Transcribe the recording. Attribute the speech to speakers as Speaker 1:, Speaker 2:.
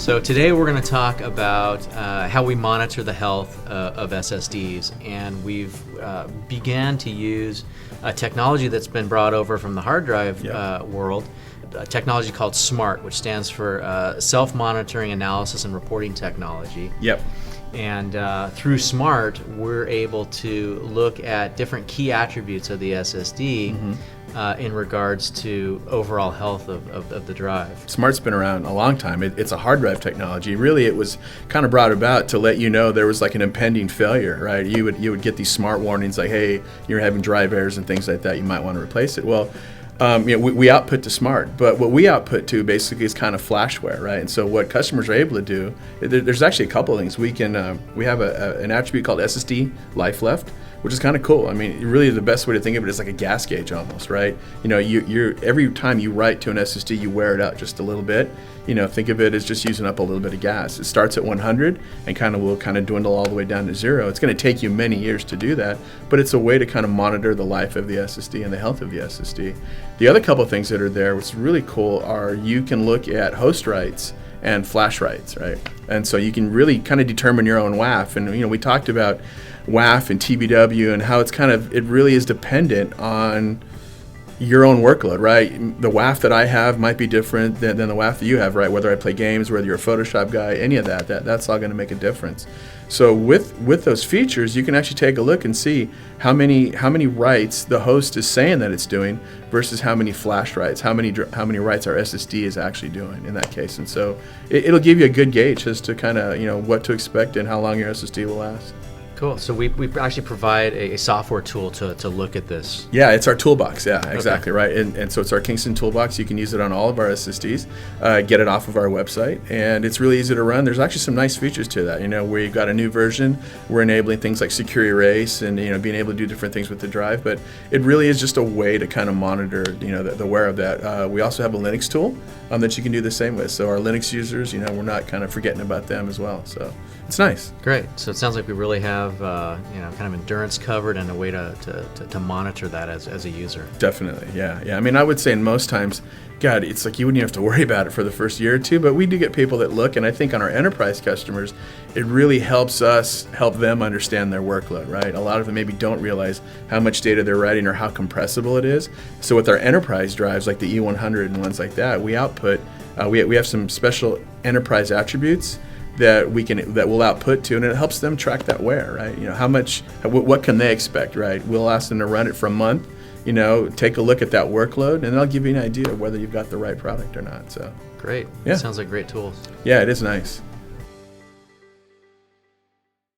Speaker 1: So today we're going to talk about how we monitor the health of SSDs, and we've began to use a technology that's been brought over from the hard drive world, a technology called SMART, which stands for Self-Monitoring Analysis and Reporting Technology.
Speaker 2: Yep.
Speaker 1: And through SMART, we're able to look at different key attributes of the SSD in regards to overall health of the drive.
Speaker 2: SMART's been around a long time. It's a hard drive technology. Really, it was kind of brought about to let you know there was like an impending failure, right? You would get these SMART warnings like, hey, you're having drive errors and things like that. You might want to replace it. Well, we output to SMART, but what we output to basically is kind of flashware, right? And so what customers are able to do, there's actually a couple of things. We have an attribute called SSD life left, which is kind of cool. I mean, really the best way to think of it is like a gas gauge almost, right? You know, you're every time you write to an SSD, you wear it out just a little bit. You know, think of it as just using up a little bit of gas. It starts at 100 and will dwindle all the way down to 0. It's going to take you many years to do that, but it's a way to kind of monitor the life of the SSD and the health of the SSD. The other couple of things that are there, what's really cool, are you can look at host writes and flash writes, right? And so you can really kind of determine your own WAF. And we talked about WAF and TBW and how it really is dependent on your own workload, right? The WAF that I have might be different than the WAF that you have, right? Whether I play games, whether you're a Photoshop guy, any of that's all going to make a difference. So with those features, you can actually take a look and see how many writes the host is saying that it's doing versus how many flash writes, how many writes our SSD is actually doing in that case. And so it'll give you a good gauge as to kind of what to expect and how long your SSD will last.
Speaker 1: Cool. So we actually provide a software tool to look at this.
Speaker 2: Yeah, it's our toolbox. Yeah, exactly, right. And so it's our Kingston toolbox. You can use it on all of our SSDs, get it off of our website, and it's really easy to run. There's actually some nice features to that. Where you've got a new version, we're enabling things like secure erase and being able to do different things with the drive. But it really is just a way to kind of monitor the wear of that. We also have a Linux tool that you can do the same with. So our Linux users, we're not kind of forgetting about them as well. So it's nice.
Speaker 1: Great. So it sounds like we really have kind of endurance covered and a way to monitor that as a user.
Speaker 2: Definitely, yeah. I mean, I would say in most times, God, it's like you wouldn't even have to worry about it for the first year or two, but we do get people that look, and I think on our enterprise customers, it really helps us help them understand their workload, right? A lot of them maybe don't realize how much data they're writing or how compressible it is. So with our enterprise drives, like the E100 and ones like that, we output, we have some special enterprise attributes that we'll output to, and it helps them track that wear, right? What can they expect, right? We'll ask them to run it for a month, take a look at that workload, and they'll give you an idea of whether you've got the right product or not. So
Speaker 1: great.
Speaker 2: Yeah.
Speaker 1: Sounds like great tools.
Speaker 2: Yeah, it is nice.